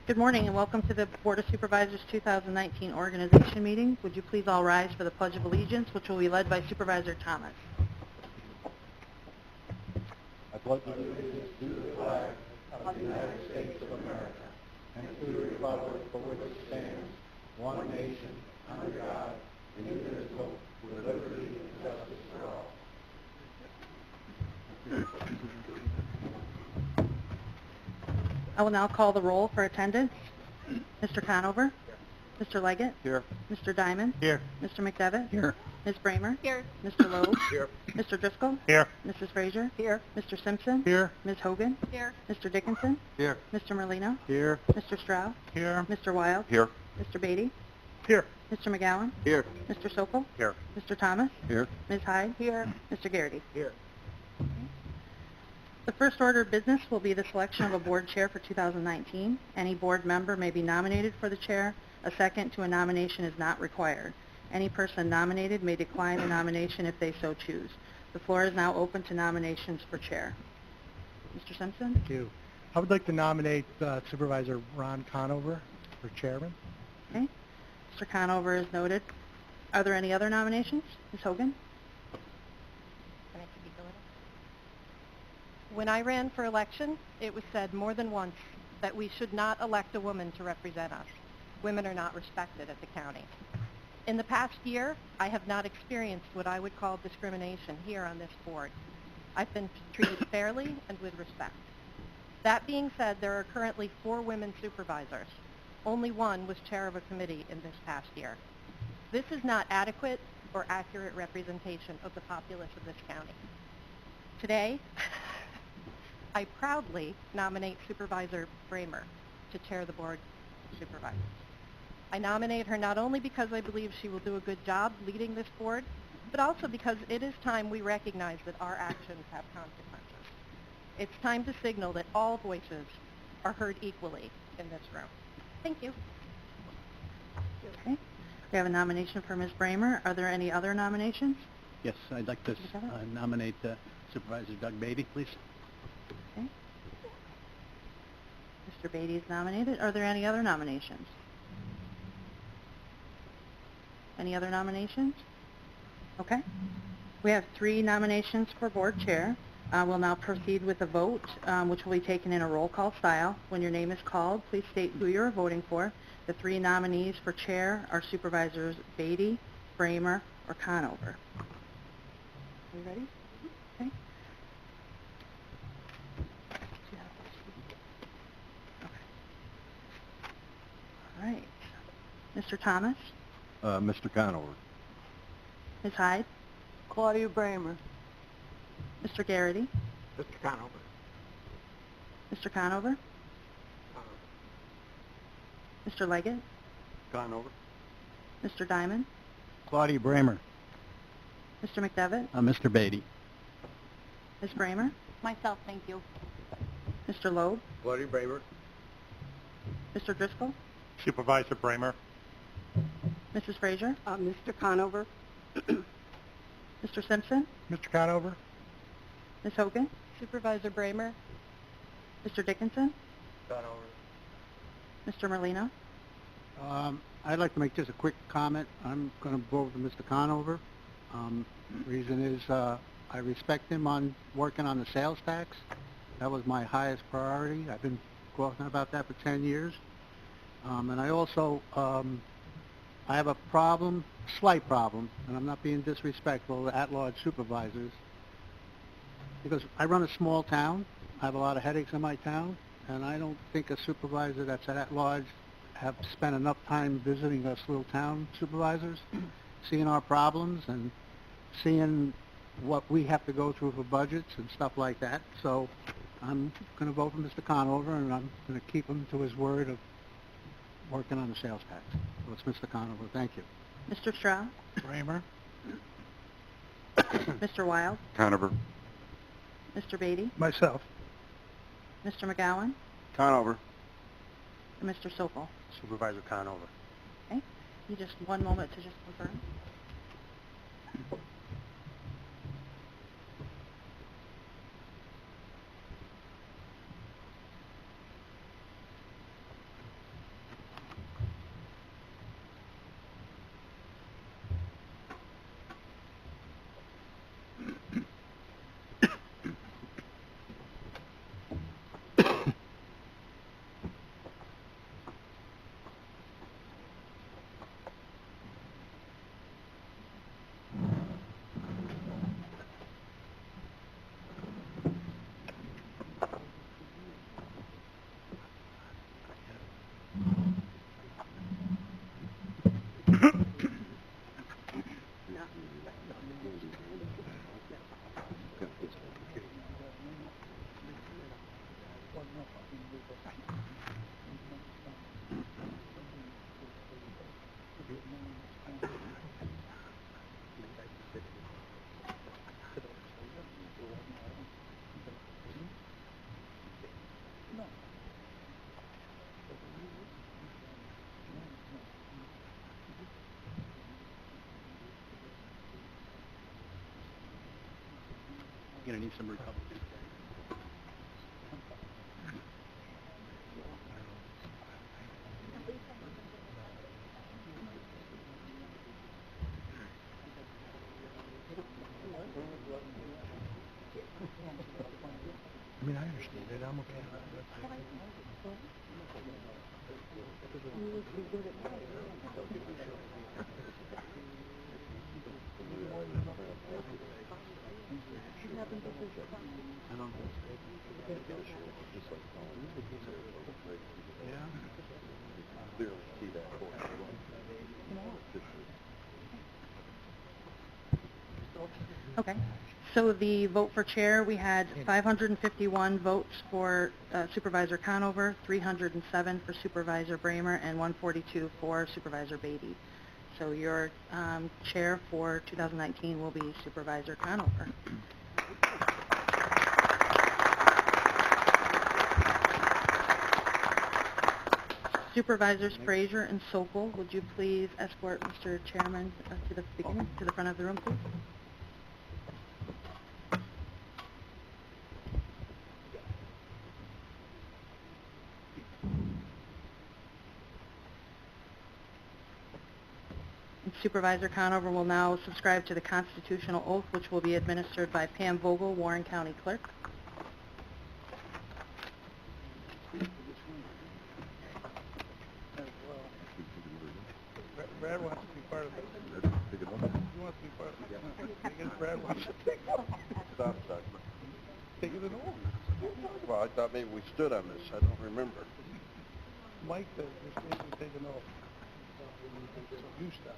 Good morning and welcome to the Board of Supervisors 2019 organization meeting. Would you please all rise for the Pledge of Allegiance, which will be led by Supervisor Thomas. I pledge allegiance to the flag of the United States of America and to the republic for which it stands, one nation, under God, indivisible, with liberty and justice for all. I will now call the roll for attendance. Mr. Conover? Here. Mr. Leggett? Here. Mr. Diamond? Here. Mr. McDevitt? Here. Ms. Bramer? Here. Mr. Loeb? Here. Mr. Driscoll? Here. Mrs. Frazier? Here. Mr. Simpson? Here. Ms. Hogan? Here. Mr. Dickinson? Here. Mr. Merlino? Here. Mr. Stroud? Here. Mr. Wild? Here. Mr. Beatty? Here. Mr. McGowan? Here. Mr. Sokol? Here. Mr. Thomas? Here. Ms. Hyde? Here. Mr. Garrity? Here. The first order of business will be the selection of a board chair for 2019. Any board member may be nominated for the chair. A second to a nomination is not required. Any person nominated may decline the nomination if they so choose. The floor is now open to nominations for chair. Mr. Simpson? Thank you. I would like to nominate Supervisor Ron Conover for chairman. Okay. Mr. Conover is noted. Are there any other nominations? Ms. Hogan? When I ran for election, it was said more than once that we should not elect a woman to represent us. Women are not respected at the county. In the past year, I have not experienced what I would call discrimination here on this board. I've been treated fairly and with respect. That being said, there are currently 4 women supervisors. Only one was chair of a committee in this past year. This is not adequate or accurate representation of the populace of this county. Today, I proudly nominate Supervisor Bramer to chair the Board of Supervisors. I nominate her not only because I believe she will do a good job leading this board, but also because it is time we recognize that our actions have consequences. It's time to signal that all voices are heard equally in this room. Thank you. Okay. We have a nomination for Ms. Bramer. Are there any other nominations? Yes, I'd like to nominate Supervisor Doug Beatty, please. Okay. Mr. Beatty is nominated. Are there any other nominations? Any other nominations? Okay. We have 3 nominations for board chair. We'll now proceed with a vote, which will be taken in a roll call style. When your name is called, please state who you're voting for. The 3 nominees for chair are Supervisors Beatty, Bramer, or Conover. Are you ready? Okay. All right. Mr. Thomas? Mr. Conover. Ms. Hyde? Claudia Bramer. Mr. Garrity? Mr. Conover. Mr. Conover? Mr. Leggett? Conover. Mr. Diamond? Claudia Bramer. Mr. McDevitt? Mr. Beatty. Ms. Bramer? Myself, thank you. Mr. Loeb? Claudia Bramer. Mr. Driscoll? Supervisor Bramer. Mrs. Frazier? Mr. Conover. Mr. Simpson? Mr. Conover. Ms. Hogan? Supervisor Bramer. Mr. Dickinson? Conover. Mr. Merlino? I'd like to make just a quick comment. I'm going to vote for Mr. Conover. Reason is I respect him on working on the sales tax. That was my highest priority. I've been talking about that for 10 years. And I also, I have a problem, slight problem, and I'm not being disrespectful to at-large supervisors, because I run a small town. I have a lot of headaches in my town, and I don't think a supervisor that's at-large have spent enough time visiting us little town supervisors, seeing our problems and seeing what we have to go through for budgets and stuff like that. So I'm going to vote for Mr. Conover, and I'm going to keep him to his word of working on the sales tax. So it's Mr. Conover. Thank you. Mr. Stroud? Bramer. Mr. Wild? Conover. Mr. Beatty? Myself. Mr. McGowan? Conover. And Mr. Sokol? Supervisor Conover. Okay. You just 1 moment to just confirm. going to need some Republicans. I mean, I understand it. I'm okay with Okay. So the vote for chair, we had 551 votes for Supervisor Conover, 307 for Supervisor Bramer, and 142 for Supervisor Beatty. So your chair for 2019 will be Supervisor Conover. Supervisors Frazier and Sokol, would you please escort Mr. Chairman to the beginning, to the front of the room, please? Supervisor Conover will now subscribe to the constitutional oath, which will be administered by Pam Vogel, Warren County Clerk. Brad wants to be part of it. He wants to be part of it. I guess Brad wants to take it. Stop. Take it over. Well, I thought maybe we stood on this. I don't remember. Mike says you're supposed to be taking off. So you stop.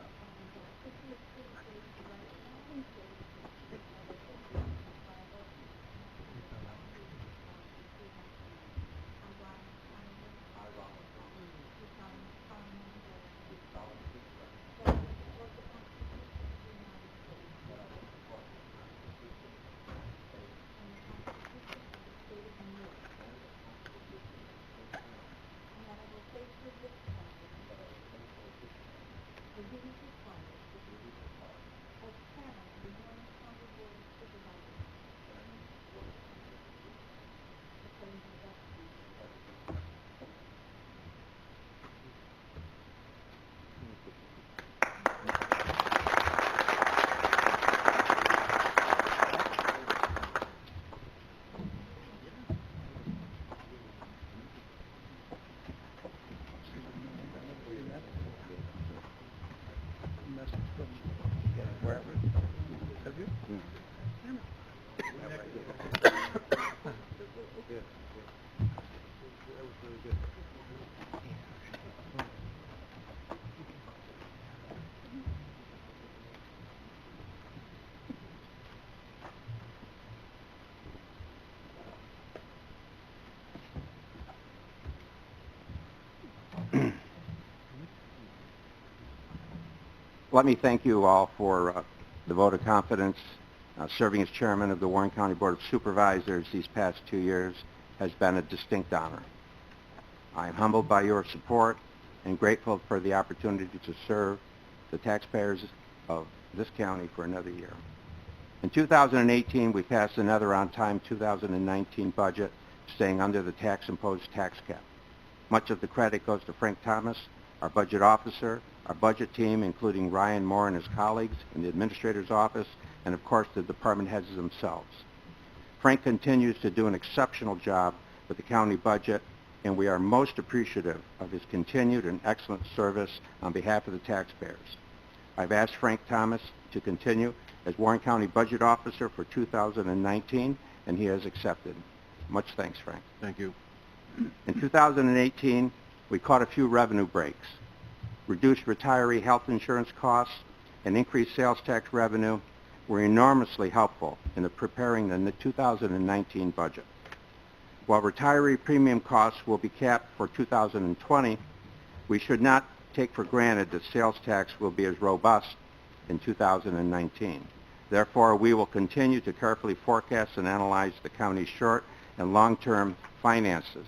Let me thank you all for the vote of confidence. Serving as chairman of the Warren County Board of Supervisors these past 2 years has been a distinct honor. I am humbled by your support and grateful for the opportunity to serve the taxpayers of this county for another year. In 2018, we passed another on-time 2019 budget, staying under the tax-imposed tax cap. Much of the credit goes to Frank Thomas, our budget officer, our budget team, including Ryan Moore and his colleagues in the administrator's office, and of course the department heads themselves. Frank continues to do an exceptional job with the county budget, and we are most appreciative of his continued and excellent service on behalf of the taxpayers. I've asked Frank Thomas to continue as Warren County Budget Officer for 2019, and he has accepted. Much thanks, Frank. Thank you. In 2018, we caught a few revenue breaks. Reduced retiree health insurance costs and increased sales tax revenue were enormously helpful in preparing the 2019 budget. While retiree premium costs will be capped for 2020, we should not take for granted that sales tax will be as robust in 2019. Therefore, we will continue to carefully forecast and analyze the county's short and long-term finances.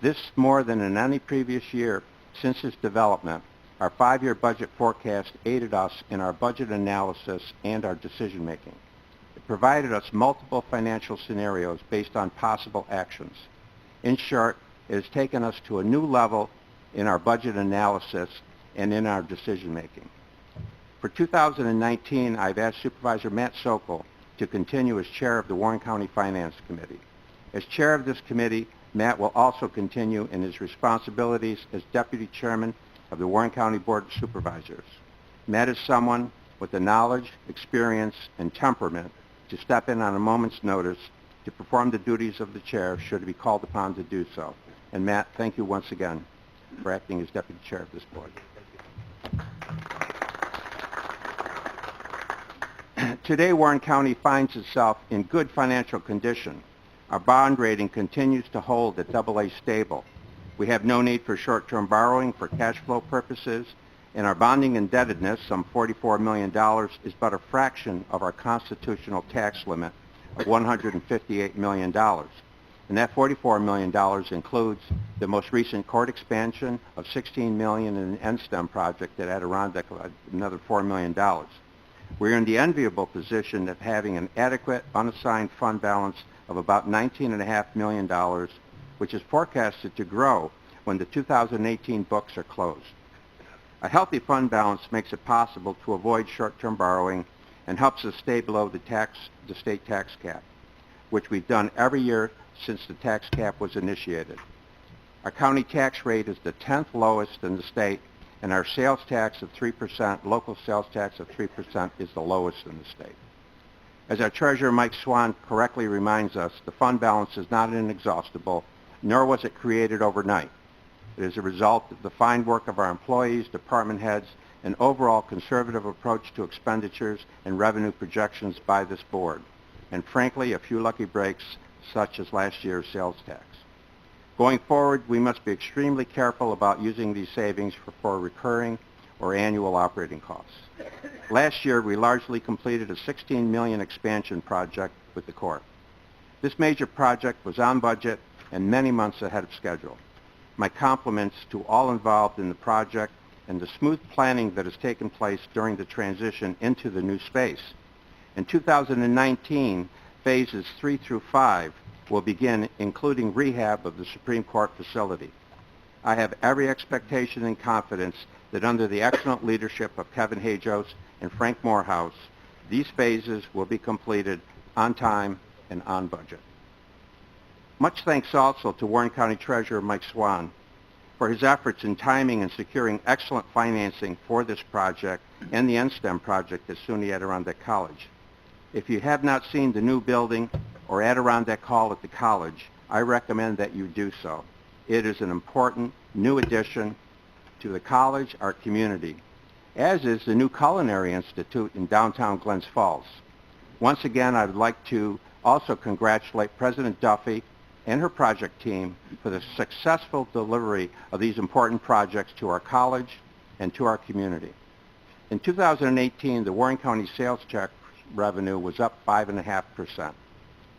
This, more than in any previous year since its development, our 5-year budget forecast aided us in our budget analysis and our decision-making. It provided us multiple financial scenarios based on possible actions. In short, it has taken us to a new level in our budget analysis and in our decision making. For 2019, I've asked Supervisor Matt Sokol to continue as chair of the Warren County Finance Committee. As chair of this committee, Matt will also continue in his responsibilities as deputy chairman of the Warren County Board of Supervisors. Matt is someone with the knowledge, experience, and temperament to step in on a moment's notice to perform the duties of the chair should he be called upon to do so. And Matt, thank you once again for acting as deputy chair of this board. Today, Warren County finds itself in good financial condition. Our bond rating continues to hold at AA stable. We have no need for short-term borrowing for cash flow purposes, and our bonding indebtedness, some $44 million, is but a fraction of our constitutional tax limit of $158 million. And that $44 million includes the most recent court expansion of $16 million in an NSTEM project at Adirondack, another $4 million. We're in the enviable position of having an adequate unassigned fund balance of about $19.5 million, which is forecasted to grow when the 2018 books are closed. A healthy fund balance makes it possible to avoid short-term borrowing and helps us stay below the state tax cap, which we've done every year since the tax cap was initiated. Our county tax rate is the 10th lowest in the state, and our sales tax of 3%, local sales tax of 3%, is the lowest in the state. As our treasurer, Mike Swan, correctly reminds us, the fund balance is not inexhaustible, nor was it created overnight. It is a result of the fine work of our employees, department heads, and overall conservative approach to expenditures and revenue projections by this board, and frankly, a few lucky breaks, such as last year's sales tax. Going forward, we must be extremely careful about using these savings for recurring or annual operating costs. Last year, we largely completed a $16 million expansion project with the court. This major project was on budget and many months ahead of schedule. My compliments to all involved in the project and the smooth planning that has taken place during the transition into the new space. In 2019, phases 3 through 5 will begin, including rehab of the Supreme Court facility. I have every expectation and confidence that under the excellent leadership of Kevin Hajos and Frank Morehouse, these phases will be completed on time and on budget. Much thanks also to Warren County Treasurer Mike Swan for his efforts in timing and securing excellent financing for this project and the NSTEM project at SUNY Adirondack College. If you have not seen the new building or Adirondack Hall at the college, I recommend that you do so. It is an important new addition to the college, our community, as is the new Culinary Institute in downtown Glens Falls. Once again, I would like to also congratulate President Duffy and her project team for the successful delivery of these important projects to our college and to our community. In 2018, the Warren County sales tax revenue was up 5.5%.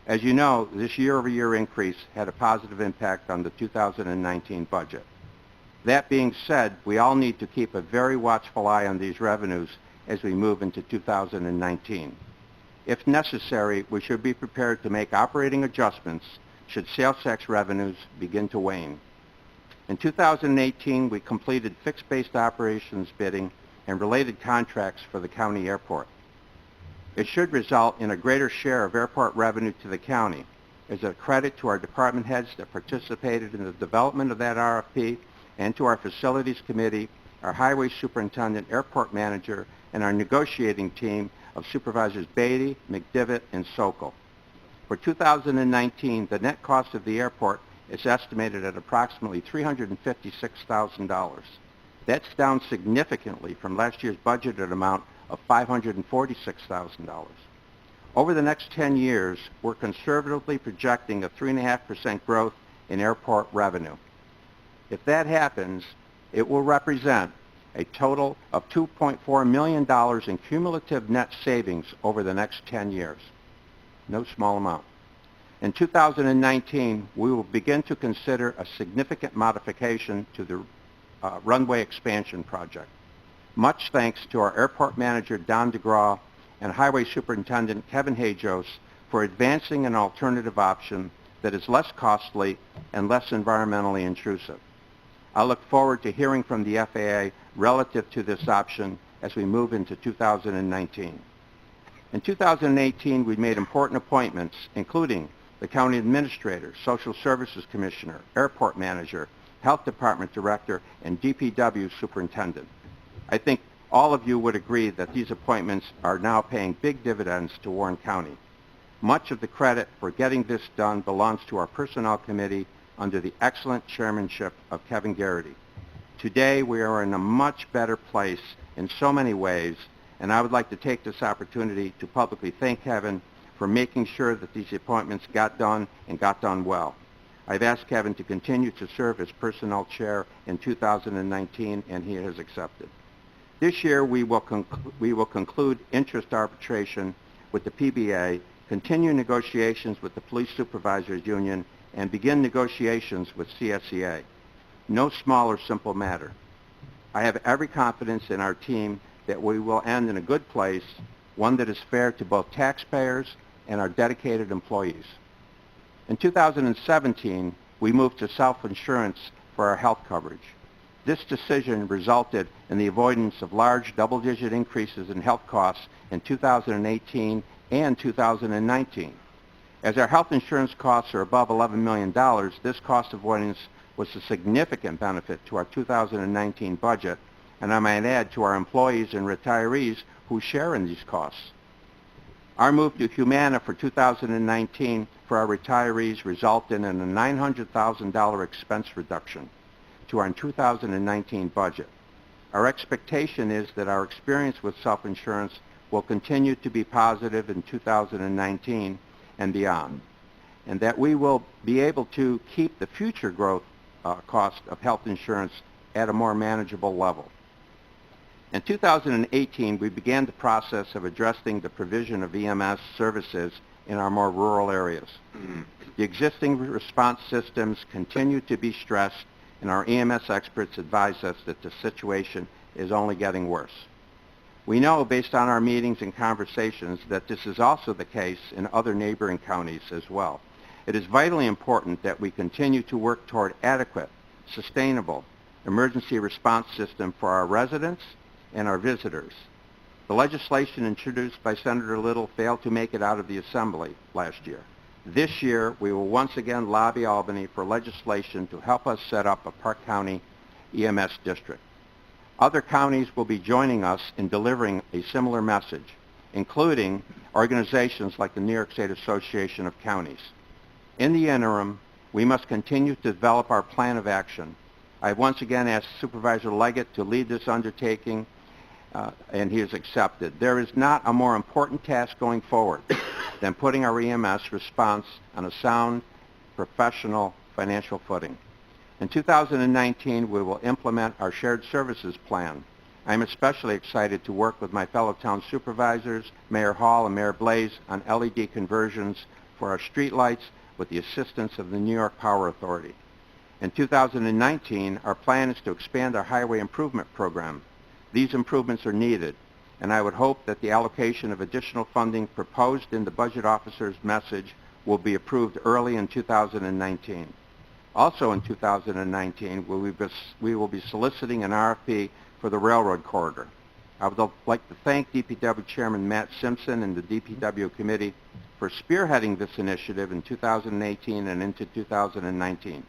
As you know, this year-over-year increase had a positive impact on the 2019 budget. That being said, we all need to keep a very watchful eye on these revenues as we move into 2019. If necessary, we should be prepared to make operating adjustments should sales tax revenues begin to wane. In 2018, we completed fixed-based operations bidding and related contracts for the county airport. It should result in a greater share of airport revenue to the county as a credit to our department heads that participated in the development of that RFP and to our facilities committee, our highway superintendent, airport manager, and our negotiating team of Supervisors Beatty, McDivitt, and Sokol. For 2019, the net cost of the airport is estimated at approximately $356,000. That's down significantly from last year's budgeted amount of $546,000. Over the next 10 years, we're conservatively projecting a 3.5% growth in airport revenue. If that happens, it will represent a total of $2.4 million in cumulative net savings over the next 10 years. No small amount. In 2019, we will begin to consider a significant modification to the runway expansion project. Much thanks to our airport manager, Don DeGraw, and Highway Superintendent Kevin Hajos for advancing an alternative option that is less costly and less environmentally intrusive. I look forward to hearing from the FAA relative to this option as we move into 2019. In 2018, we made important appointments, including the County Administrator, Social Services Commissioner, Airport Manager, Health Department Director, and DPW Superintendent. I think all of you would agree that these appointments are now paying big dividends to Warren County. Much of the credit for getting this done belongs to our Personnel Committee under the excellent chairmanship of Kevin Garrity. Today, we are in a much better place in so many ways, and I would like to take this opportunity to publicly thank Kevin for making sure that these appointments got done and got done well. I've asked Kevin to continue to serve as Personnel Chair in 2019, and he has accepted. This year, we will conclude interest arbitration with the PBA, continue negotiations with the Police Supervisors Union, and begin negotiations with CSEA. No small or simple matter. I have every confidence in our team that we will end in a good place, one that is fair to both taxpayers and our dedicated employees. In 2017, we moved to self-insurance for our health coverage. This decision resulted in the avoidance of large double-digit increases in health costs in 2018 and 2019. As our health insurance costs are above $11 million, this cost avoidance was a significant benefit to our 2019 budget, and I might add to our employees and retirees who share in these costs. Our move to Humana for 2019 for our retirees resulted in a $900,000 expense reduction to our 2019 budget. Our expectation is that our experience with self-insurance will continue to be positive in 2019 and beyond, and that we will be able to keep the future growth cost of health insurance at a more manageable level. In 2018, we began the process of addressing the provision of EMS services in our more rural areas. The existing response systems continue to be stressed, and our EMS experts advise us that the situation is only getting worse. We know, based on our meetings and conversations, that this is also the case in other neighboring counties as well. It is vitally important that we continue to work toward adequate, sustainable emergency response system for our residents and our visitors. The legislation introduced by Senator Little failed to make it out of the Assembly last year. This year, we will once again lobby Albany for legislation to help us set up a Park County EMS district. Other counties will be joining us in delivering a similar message, including organizations like the New York State Association of Counties. In the interim, we must continue to develop our plan of action. I've once again asked Supervisor Leggett to lead this undertaking, and he has accepted. There is not a more important task going forward than putting our EMS response on a sound, professional financial footing. In 2019, we will implement our shared services plan. I'm especially excited to work with my fellow town supervisors, Mayor Hall and Mayor Blaze, on LED conversions for our streetlights with the assistance of the New York Power Authority. In 2019, our plan is to expand our highway improvement program. These improvements are needed, and I would hope that the allocation of additional funding proposed in the budget officer's message will be approved early in 2019. Also in 2019, we will be soliciting an RFP for the railroad corridor. I would like to thank DPW Chairman Matt Simpson and the DPW Committee for spearheading this initiative in 2018 and into 2019.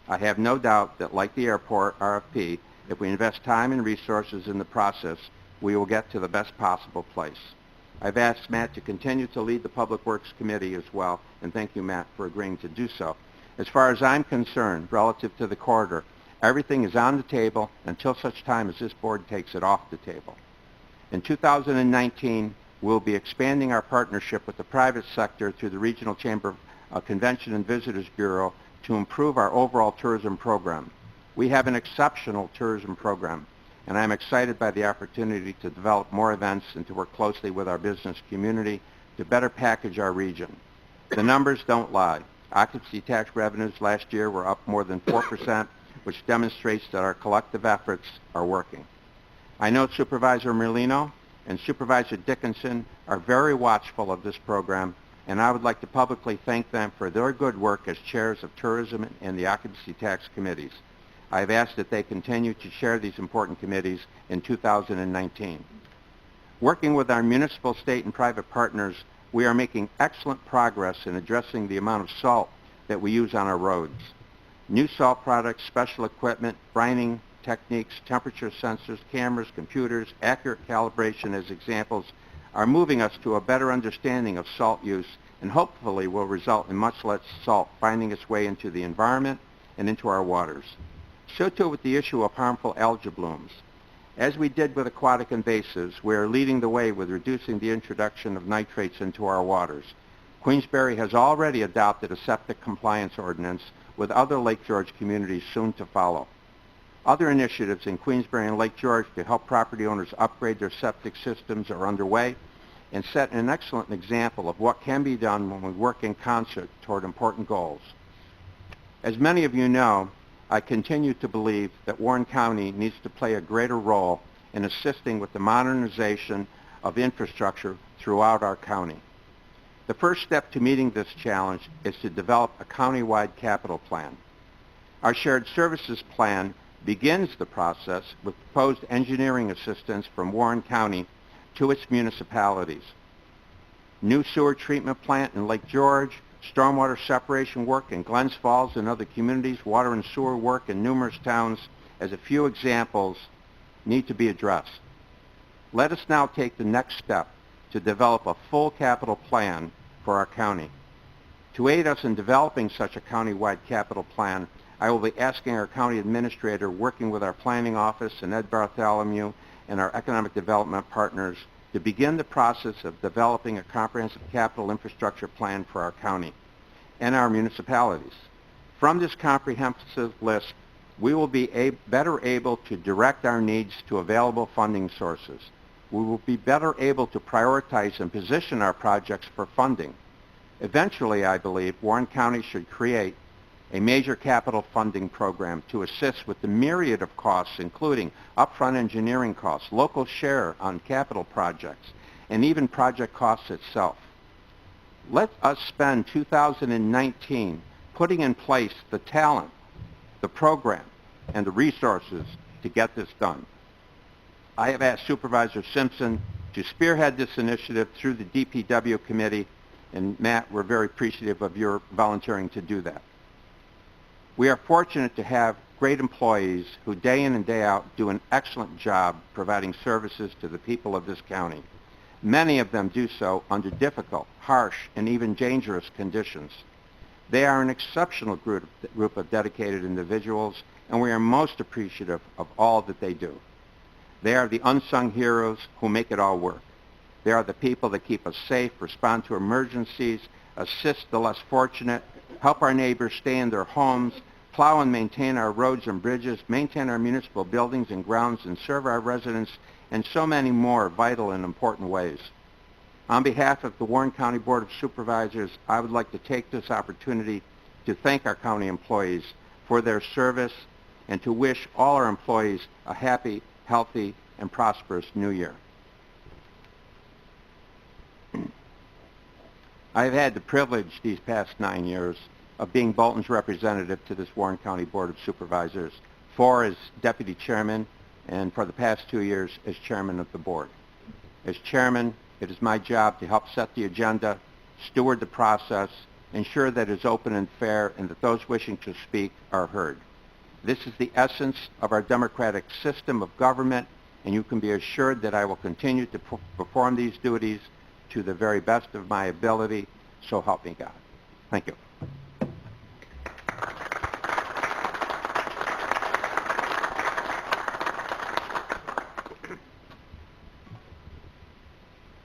I have no doubt that, like the airport RFP, if we invest time and resources in the process, we will get to the best possible place. I've asked Matt to continue to lead the Public Works Committee as well, and thank you, Matt, for agreeing to do so. As far as I'm concerned, relative to the corridor, everything is on the table until such time as this board takes it off the table. In 2019, we'll be expanding our partnership with the private sector through the Regional Chamber Convention and Visitors Bureau to improve our overall tourism program. We have an exceptional tourism program, and I'm excited by the opportunity to develop more events and to work closely with our business community to better package our region. The numbers don't lie. Occupancy tax revenues last year were up more than 4%, which demonstrates that our collective efforts are working. I know Supervisor Merlino and Supervisor Dickinson are very watchful of this program, and I would like to publicly thank them for their good work as chairs of Tourism and the Occupancy Tax Committees. I have asked that they continue to chair these important committees in 2019. Working with our municipal, state, and private partners, we are making excellent progress in addressing the amount of salt that we use on our roads. New salt products, special equipment, brining techniques, temperature sensors, cameras, computers, accurate calibration as examples are moving us to a better understanding of salt use and hopefully will result in much less salt finding its way into the environment and into our waters. So too with the issue of harmful algae blooms. As we did with aquatic invasives, we are leading the way with reducing the introduction of nitrates into our waters. Queensbury has already adopted a septic compliance ordinance, with other Lake George communities soon to follow. Other initiatives in Queensbury and Lake George to help property owners upgrade their septic systems are underway and set an excellent example of what can be done when we work in concert toward important goals. As many of you know, I continue to believe that Warren County needs to play a greater role in assisting with the modernization of infrastructure throughout our county. The first step to meeting this challenge is to develop a county-wide capital plan. Our shared services plan begins the process with proposed engineering assistance from Warren County to its municipalities. New sewer treatment plant in Lake George, stormwater separation work in Glens Falls and other communities, water and sewer work in numerous towns, as a few examples, need to be addressed. Let us now take the next step to develop a full capital plan for our county. To aid us in developing such a county-wide capital plan, I will be asking our county administrator, working with our planning office and Ed Bartholomew and our economic development partners, to begin the process of developing a comprehensive capital infrastructure plan for our county and our municipalities. From this comprehensive list, we will be better able to direct our needs to available funding sources. We will be better able to prioritize and position our projects for funding. Eventually, I believe, Warren County should create a major capital funding program to assist with the myriad of costs, including upfront engineering costs, local share on capital projects, and even project costs itself. Let us spend 2019 putting in place the talent, the program, and the resources to get this done. I have asked Supervisor Simpson to spearhead this initiative through the DPW committee, and Matt, we're very appreciative of your volunteering to do that. We are fortunate to have great employees who day in and day out do an excellent job providing services to the people of this county. Many of them do so under difficult, harsh, and even dangerous conditions. They are an exceptional group of dedicated individuals, and we are most appreciative of all that they do. They are the unsung heroes who make it all work. They are the people that keep us safe, respond to emergencies, assist the less fortunate, help our neighbors stay in their homes, plow and maintain our roads and bridges, maintain our municipal buildings and grounds, and serve our residents in so many more vital and important ways. On behalf of the Warren County Board of Supervisors, I would like to take this opportunity to thank our county employees for their service and to wish all our employees a happy, healthy, and prosperous new year. I have had the privilege these past 9 years of being Bolton's representative to this Warren County Board of Supervisors, 4 as Deputy Chairman, and for the past 2 years as Chairman of the Board. As Chairman, it is my job to help set the agenda, steward the process, ensure that it is open and fair, and that those wishing to speak are heard. This is the essence of our democratic system of government, and you can be assured that I will continue to perform these duties to the very best of my ability, so help me God. Thank you.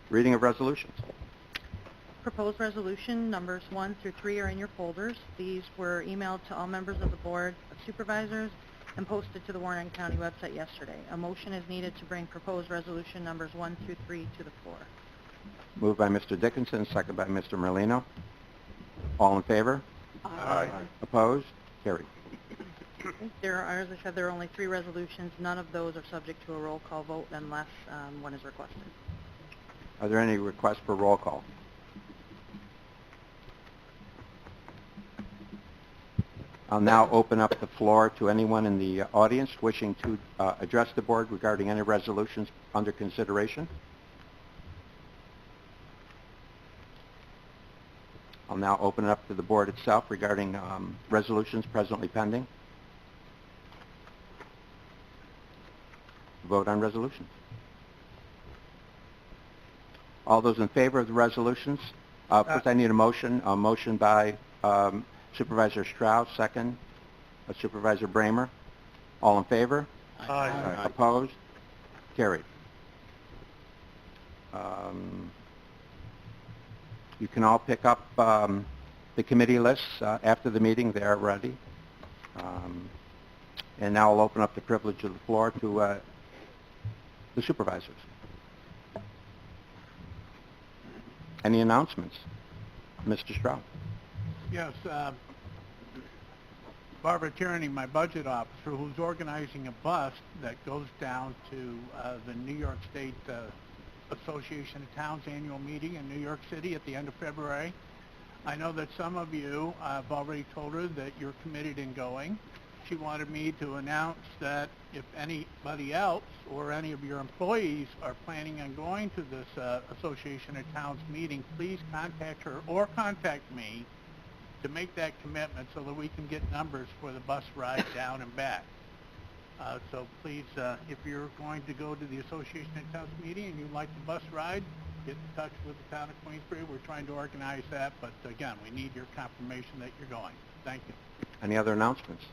Reading of resolutions. Proposed resolution numbers 1 through 3 are in your folders. These were emailed to all members of the Board of Supervisors and posted to the Warren County website yesterday. A motion is needed to bring proposed resolution numbers 1 through 3 to the floor. Moved by Mr. Dickinson, second by Mr. Merlino. All in favor? Aye. Opposed? Carried. There are, as I said, there are only 3 resolutions. None of those are subject to a roll call vote unless one is requested. Are there any requests for roll call? I'll now open up the floor to anyone in the audience wishing to address the board regarding any resolutions under consideration. I'll now open it up to the board itself regarding resolutions presently pending. Vote on resolutions. All those in favor of the resolutions? First, I need a motion. A motion by Supervisor Strauss, second. Supervisor Bramer. All in favor? Aye. Opposed? Carried. You can all pick up the committee lists after the meeting. They are ready. And now I'll open up the privilege of the floor to the supervisors. Any announcements? Mr. Strauss. Yes, Barbara Tierney, my budget officer, who's organizing a bus that goes down to the New York State Association of Towns annual meeting in New York City at the end of February. I know that some of you, I've already told her that you're committed in going. She wanted me to announce that if anybody else or any of your employees are planning on going to this Association of Towns meeting, please contact her or contact me to make that commitment so that we can get numbers for the bus ride down and back. So please, if you're going to go to the Association of Towns meeting and you'd like the bus ride, get in touch with the town of Queensbury. We're trying to organize that, but again, we need your confirmation that you're going. Thank you. Any other announcements?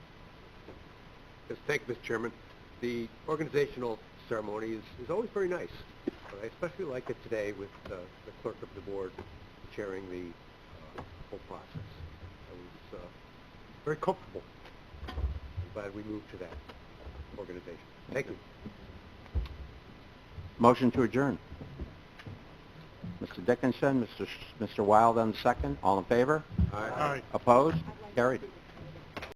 Yes, thank you, Mr. Chairman. The organizational ceremony is always very nice. I especially like it today with the clerk of the board chairing the whole process. I was very comfortable. I'm glad we moved to that organization. Thank you. Motion to adjourn. Mr. Dickinson, Mr. Wild on the second. All in favor? Aye. Opposed? Carried.